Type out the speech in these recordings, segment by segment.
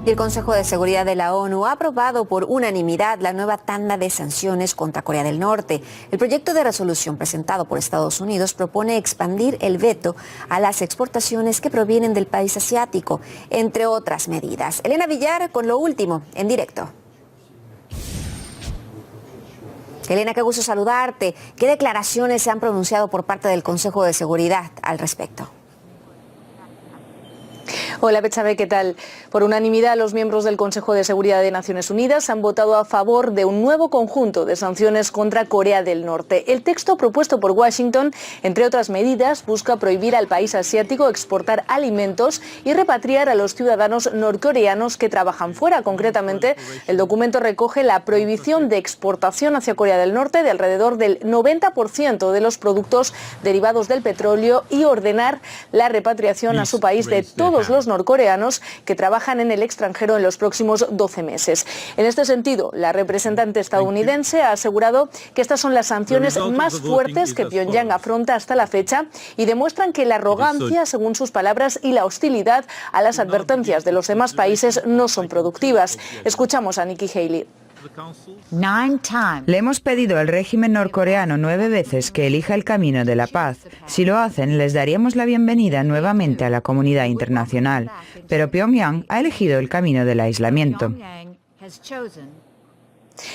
Y el Consejo de Seguridad de la ONU ha aprobado por unanimidad la nueva tanda de sanciones contra Corea del Norte. El proyecto de resolución presentado por Estados Unidos propone expandir el veto a las exportaciones que provienen del país asiático, entre otras medidas. Elena Villar con lo último en directo. Elena, qué gusto saludarte. ¿Qué declaraciones se han pronunciado por parte del Consejo de Seguridad al respecto? Hola, Betsabe, ¿qué tal? Por unanimidad, los miembros del Consejo de Seguridad de Naciones Unidas han votado a favor de un nuevo conjunto de sanciones contra Corea del Norte. El texto propuesto por Washington, entre otras medidas, busca prohibir al país asiático exportar alimentos y repatriar a los ciudadanos norcoreanos que trabajan fuera. Concretamente, el documento recoge la prohibición de exportación hacia Corea del Norte de alrededor del 90% de los productos derivados del petróleo y ordenar la repatriación a su país de todos los norcoreanos que trabajan en el extranjero en los próximos 12 meses. En este sentido, la representante estadounidense ha asegurado que estas son las sanciones más fuertes que Pyongyang afronta hasta la fecha y demuestran que la arrogancia, según sus palabras, y la hostilidad a las advertencias de los demás países no son productivas. Escuchamos a Nikki Haley. Le hemos pedido al régimen norcoreano 9 veces que elija el camino de la paz. Si lo hacen, les daríamos la bienvenida nuevamente a la comunidad internacional. Pero Pyongyang ha elegido el camino del aislamiento.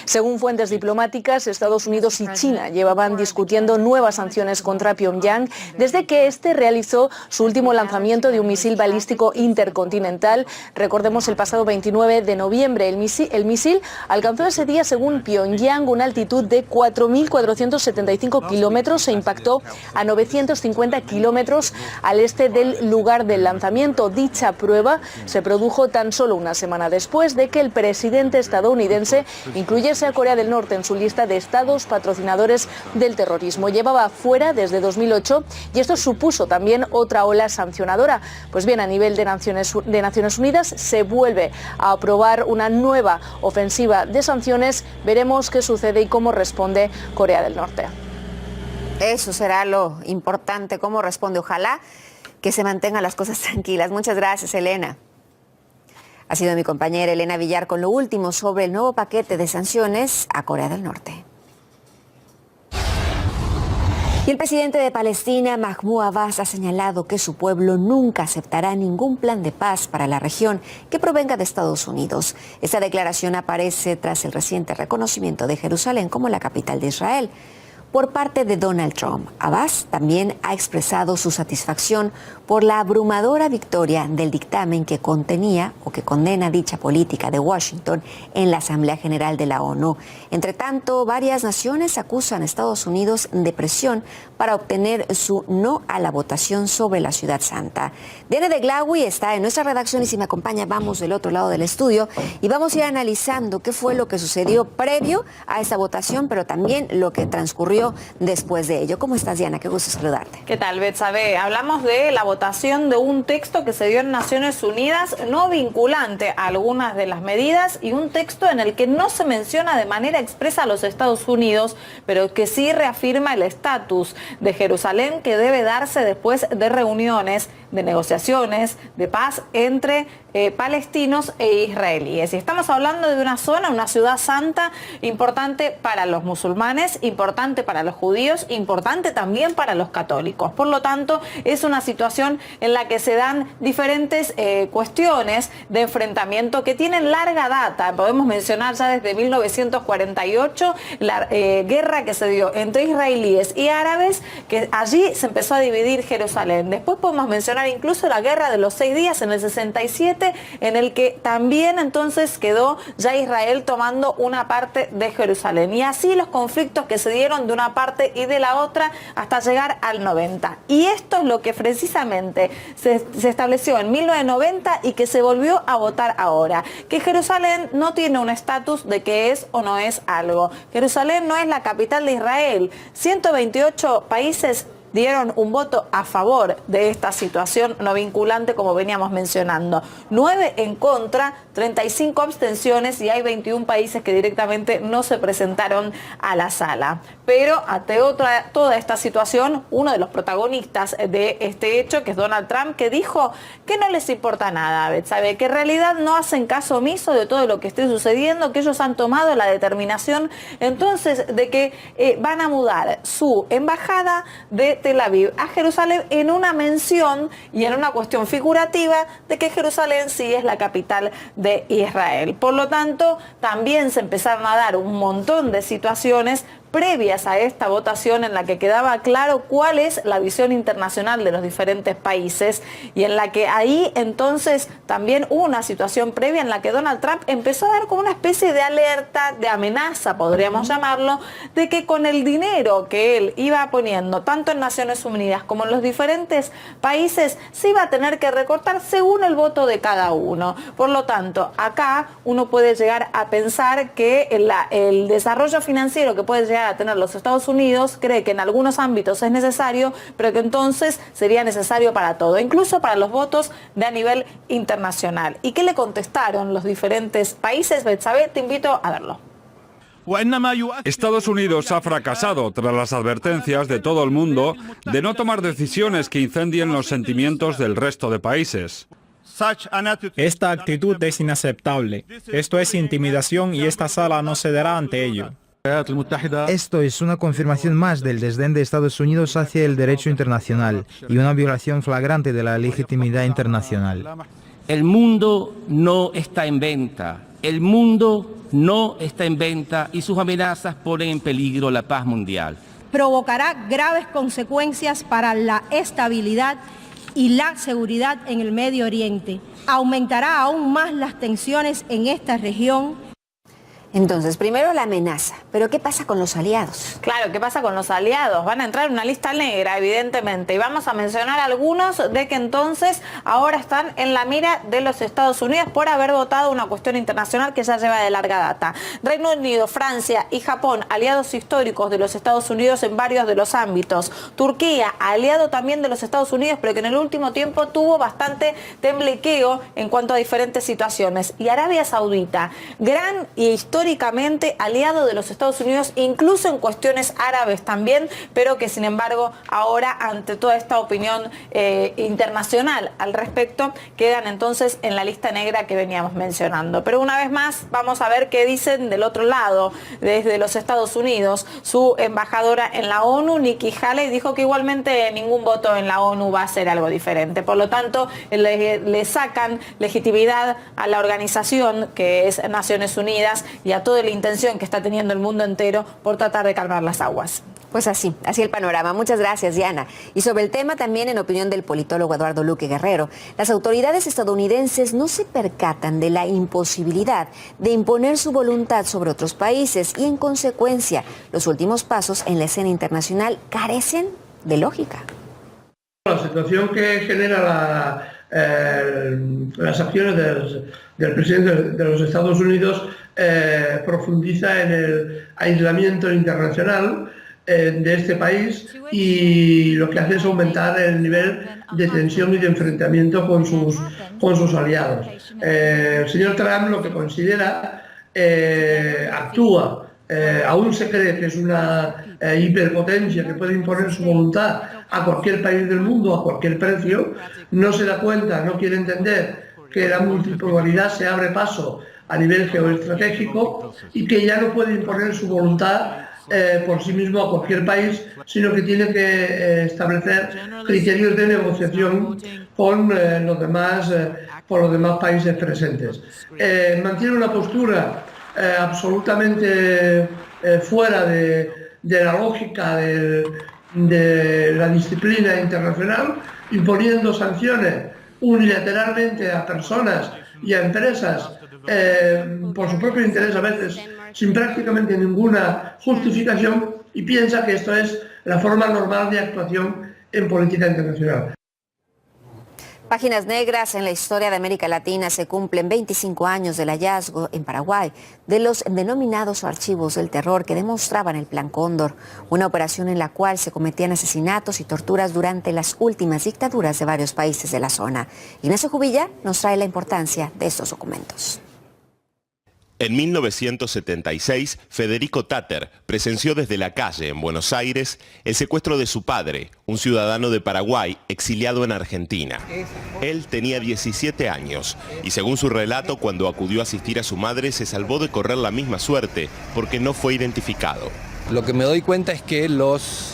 Según fuentes diplomáticas, Estados Unidos y China llevaban discutiendo nuevas sanciones contra Pyongyang desde que este realizó su último lanzamiento de un misil balístico intercontinental. Recordemos el pasado 29 de noviembre. El misil alcanzó ese día, según Pyongyang, una altitud de 4.475 kilómetros e impactó a 950 kilómetros al este del lugar del lanzamiento. Dicha prueba se produjo tan solo una semana después de que el presidente estadounidense incluyese a Corea del Norte en su lista de estados patrocinadores del terrorismo. Llevaba fuera desde 2008 y esto supuso también otra ola sancionadora. Pues bien, a nivel de Naciones Unidas se vuelve a aprobar una nueva ofensiva de sanciones. Veremos qué sucede y cómo responde Corea del Norte. Eso será lo importante, cómo responde. Ojalá que se mantengan las cosas tranquilas. Muchas gracias, Elena. Ha sido mi compañera Elena Villar con lo último sobre el nuevo paquete de sanciones a Corea del Norte. Y el presidente de Palestina, Mahmoud Abbas, ha señalado que su pueblo nunca aceptará ningún plan de paz para la región que provenga de Estados Unidos. Esta declaración aparece tras el reciente reconocimiento de Jerusalén como la capital de Israel por parte de Donald Trump. Abbas también ha expresado su satisfacción por la abrumadora victoria del dictamen que contenía o que condena dicha política de Washington en la Asamblea General de la ONU. Entre tanto, varias naciones acusan a Estados Unidos de presión para obtener su no a la votación sobre la Ciudad Santa. Diana de Glawi está en nuestra redacción y si me acompaña vamos del otro lado del estudio y vamos a ir analizando qué fue lo que sucedió previo a esta votación, pero también lo que transcurrió después de ello. ¿Cómo estás, Diana? Qué gusto saludarte. ¿Qué tal, Betsabe? Hablamos de la votación de un texto que se dio en Naciones Unidas, no vinculante a algunas de las medidas, y un texto en el que no se menciona de manera expresa a los Estados Unidos, pero que sí reafirma el estatus de Jerusalén que debe darse después de reuniones, de negociaciones, de paz entre palestinos e israelíes. Y estamos hablando de una zona, una ciudad santa importante para los musulmanes, importante para los judíos, importante también para los católicos. Por lo tanto, es una situación en la que se dan diferentes cuestiones de enfrentamiento que tienen larga data. Podemos mencionar ya desde 1948 la guerra que se dio entre israelíes y árabes, que allí se empezó a dividir Jerusalén. Después podemos mencionar incluso la guerra de los 6 días en el 67, en el que también entonces quedó ya Israel tomando una parte de Jerusalén. Y así los conflictos que se dieron de una parte y de la otra hasta llegar al 90. Y esto es lo que precisamente se estableció en 1990 y que se volvió a votar ahora. Que Jerusalén no tiene un estatus de que es o no es algo. Jerusalén no es la capital de Israel. 128 países dieron un voto a favor de esta situación no vinculante, como veníamos mencionando. 9 en contra, 35 abstenciones y hay 21 países que directamente no se presentaron a la sala. Pero ante toda esta situación, uno de los protagonistas de este hecho, que es Donald Trump, que dijo que no les importa nada, Betsabe, que en realidad no hacen caso omiso de todo lo que esté sucediendo, que ellos han tomado la determinación entonces de que van a mudar su embajada de Tel Aviv a Jerusalén en una mención y en una cuestión figurativa de que Jerusalén sí es la capital de Israel. Por lo tanto, también se empezaron a dar un montón de situaciones previas a esta votación en la que quedaba claro cuál es la visión internacional de los diferentes países y en la que ahí entonces también hubo una situación previa en la que Donald Trump empezó a dar como una especie de alerta, de amenaza, podríamos llamarlo, de que con el dinero que él iba poniendo tanto en Naciones Unidas como en los diferentes países se iba a tener que recortar según el voto de cada uno. Por lo tanto, acá uno puede llegar a pensar que el desarrollo financiero que puede llegar a tener los Estados Unidos cree que en algunos ámbitos es necesario, pero que entonces sería necesario para todo, incluso para los votos de a nivel internacional. ¿Y qué le contestaron los diferentes países? Betsabe, te invito a verlo. Estados Unidos ha fracasado tras las advertencias de todo el mundo de no tomar decisiones que incendien los sentimientos del resto de países. Esta actitud es inaceptable. Esto es intimidación y esta sala no cederá ante ello. Esto es una confirmación más del desdén de Estados Unidos hacia el derecho internacional y una violación flagrante de la legitimidad internacional. El mundo no está en venta. El mundo no está en venta y sus amenazas ponen en peligro la paz mundial. Provocará graves consecuencias para la estabilidad y la seguridad en el Medio Oriente. Aumentará aún más las tensiones en esta región. Entonces, primero la amenaza, pero ¿qué pasa con los aliados? Claro, ¿qué pasa con los aliados? Van a entrar en una lista negra, evidentemente, y vamos a mencionar algunos de que entonces ahora están en la mira de los Estados Unidos por haber votado una cuestión internacional que ya lleva de larga data. Reino Unido, Francia y Japón, aliados históricos de los Estados Unidos en varios de los ámbitos. Turquía, aliado también de los Estados Unidos, pero que en el último tiempo tuvo bastante temblequeo en cuanto a diferentes situaciones. Y Arabia Saudita, gran y históricamente aliado de los Estados Unidos, incluso en cuestiones árabes también, pero que sin embargo ahora ante toda esta opinión internacional al respecto quedan entonces en la lista negra que veníamos mencionando. Pero una vez más vamos a ver qué dicen del otro lado, desde los Estados Unidos. Su embajadora en la ONU, Nikki Haley, dijo que igualmente ningún voto en la ONU va a ser algo diferente. Por lo tanto, le sacan legitimidad a la organización que es Naciones Unidas y a toda la intención que está teniendo el mundo entero por tratar de calmar las aguas. Pues así el panorama. Muchas gracias, Diana. Y sobre el tema también, en opinión del politólogo Eduardo Luque Guerrero, las autoridades estadounidenses no se percatan de la imposibilidad de imponer su voluntad sobre otros países y, en consecuencia, los últimos pasos en la escena internacional carecen de lógica. La situación que genera las acciones del presidente de los Estados Unidos profundiza en el aislamiento internacional de este país y lo que hace es aumentar el nivel de tensión y de enfrentamiento con sus aliados. El señor Trump lo que considera actúa, aún se cree que es una hiperpotencia que puede imponer su voluntad a cualquier país del mundo a cualquier precio, no se da cuenta, no quiere entender que la multipolaridad se abre paso a nivel geoestratégico y que ya no puede imponer su voluntad por sí mismo a cualquier país, sino que tiene que establecer criterios de negociación con los demás países presentes. Mantiene una postura absolutamente fuera de la lógica de la disciplina internacional, imponiendo sanciones unilateralmente a personas y a empresas por su propio interés, a veces sin prácticamente ninguna justificación, y piensa que esto es la forma normal de actuación en política internacional. Páginas negras en la historia de América Latina. Se cumplen 25 años del hallazgo en Paraguay de los denominados archivos del terror que demostraban el Plan Cóndor, una operación en la cual se cometían asesinatos y torturas durante las últimas dictaduras de varios países de la zona. Ignacio Jubilla nos trae la importancia de estos documentos. En 1976, Federico Tatter presenció desde la calle, en Buenos Aires, el secuestro de su padre, un ciudadano de Paraguay exiliado en Argentina. Él tenía 17 años y, según su relato, cuando acudió a asistir a su madre, se salvó de correr la misma suerte porque no fue identificado. Lo que me doy cuenta es que los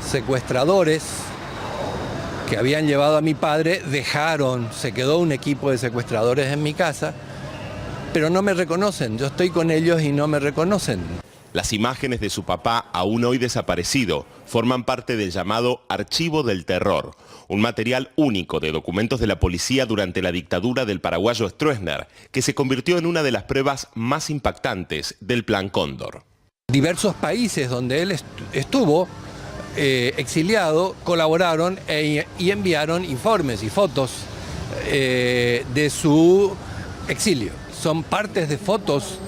secuestradores que habían llevado a mi padre se quedó un equipo de secuestradores en mi casa, pero no me reconocen. Yo estoy con ellos y no me reconocen. Las imágenes de su papá, aún hoy desaparecido, forman parte del llamado Archivo del Terror, un material único de documentos de la policía durante la dictadura del paraguayo Stroessner, que se convirtió en una de las pruebas más impactantes del Plan Cóndor. Diversos países donde él estuvo exiliado colaboraron y enviaron informes y fotos de su exilio. Son partes de fotos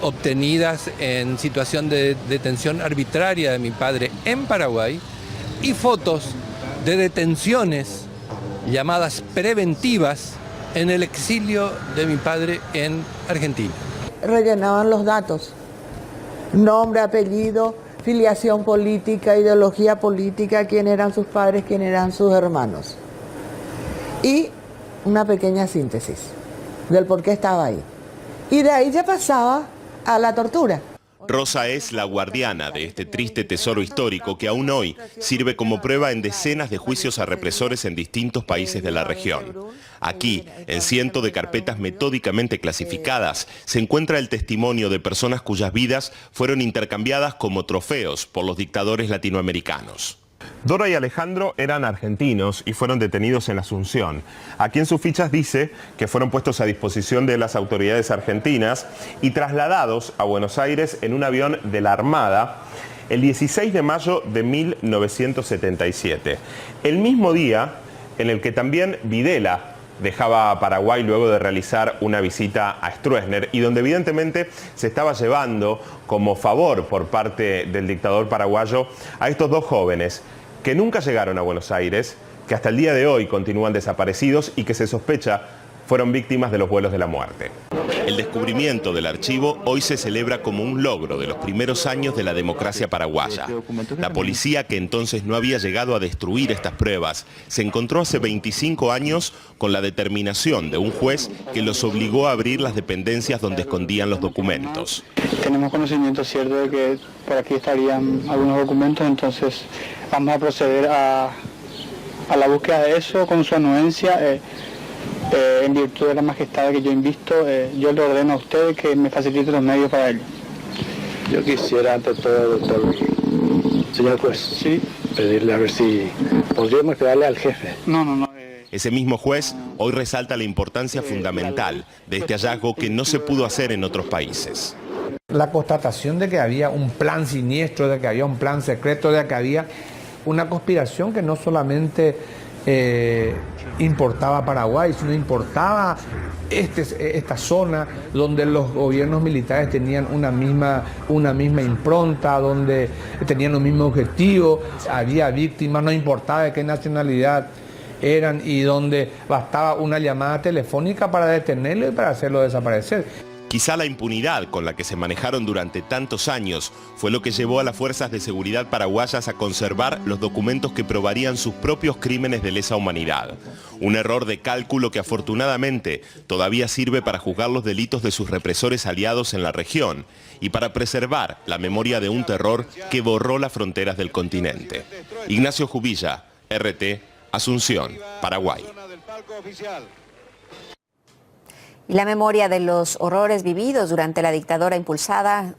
obtenidas en situación de detención arbitraria de mi padre en Paraguay y fotos de detenciones llamadas preventivas en el exilio de mi padre en Argentina. Rellenaban los datos, nombre, apellido, filiación política, ideología política, quién eran sus padres, quién eran sus hermanos. Y una pequeña síntesis del por qué estaba ahí. Y de ahí ya pasaba a la tortura. Rosa es la guardiana de este triste tesoro histórico que aún hoy sirve como prueba en decenas de juicios a represores en distintos países de la región. Aquí, en cientos de carpetas metódicamente clasificadas, se encuentra el testimonio de personas cuyas vidas fueron intercambiadas como trofeos por los dictadores latinoamericanos. Dora y Alejandro eran argentinos y fueron detenidos en Asunción. Aquí en sus fichas dice que fueron puestos a disposición de las autoridades argentinas y trasladados a Buenos Aires en un avión de la Armada el 16 de mayo de 1977. El mismo día en el que también Videla dejaba a Paraguay luego de realizar una visita a Stroessner y donde evidentemente se estaba llevando como favor por parte del dictador paraguayo a estos dos jóvenes que nunca llegaron a Buenos Aires, que hasta el día de hoy continúan desaparecidos y que se sospecha fueron víctimas de los vuelos de la muerte. El descubrimiento del archivo hoy se celebra como un logro de los primeros años de la democracia paraguaya. La policía, que entonces no había llegado a destruir estas pruebas, se encontró hace 25 años con la determinación de un juez que los obligó a abrir las dependencias donde escondían los documentos. Tenemos conocimiento cierto de que por aquí estarían algunos documentos, entonces vamos a proceder a la búsqueda de eso con su anuencia. En virtud de la majestad que yo invisto, yo le ordeno a usted que me facilite los medios para ello. Yo quisiera ante todo, doctor, señor juez, sí, pedirle a ver si podríamos quedarle al jefe. No. Ese mismo juez hoy resalta la importancia fundamental de este hallazgo que no se pudo hacer en otros países. La constatación de que había un plan siniestro, de que había un plan secreto, de que había una conspiración que no solamente importaba a Paraguay, sino importaba esta zona donde los gobiernos militares tenían una misma impronta, donde tenían un mismo objetivo, había víctimas, no importaba de qué nacionalidad eran y donde bastaba una llamada telefónica para detenerlo y para hacerlo desaparecer. Quizá la impunidad con la que se manejaron durante tantos años fue lo que llevó a las fuerzas de seguridad paraguayas a conservar los documentos que probarían sus propios crímenes de lesa humanidad. Un error de cálculo que afortunadamente todavía sirve para juzgar los delitos de sus represores aliados en la región y para preservar la memoria de un terror que borró las fronteras del continente. Ignacio Jubilla, RT, Asunción, Paraguay. Y la memoria de los horrores vividos durante la dictadura impulsa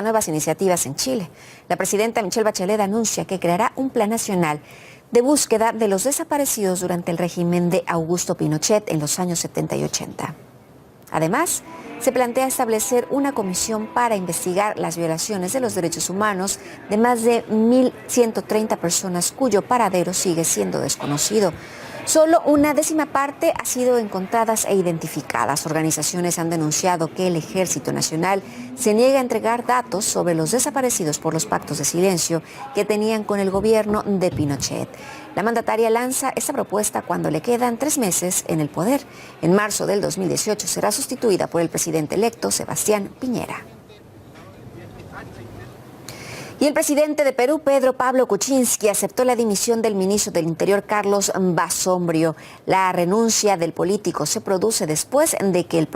nuevas iniciativas en Chile. La presidenta Michelle Bachelet anuncia que creará un plan nacional de búsqueda de los desaparecidos durante el régimen de Augusto Pinochet en los años 70 y 80. Además, se plantea establecer una comisión para investigar las violaciones de los derechos humanos de más de 1.130 personas cuyo paradero sigue siendo desconocido. Solo una décima parte ha sido encontradas e identificadas. Organizaciones han denunciado que el Ejército Nacional se niega a entregar datos sobre los desaparecidos por los pactos de silencio que tenían con el gobierno de Pinochet. La mandataria lanza esta propuesta cuando le quedan 3 meses en el poder. En marzo del 2018 será sustituida por el presidente electo Sebastián Piñera. Y el presidente de Perú, Pedro Pablo Kuczynski, aceptó la dimisión del ministro del Interior, Carlos Basombrio. La renuncia del político se produce después de que el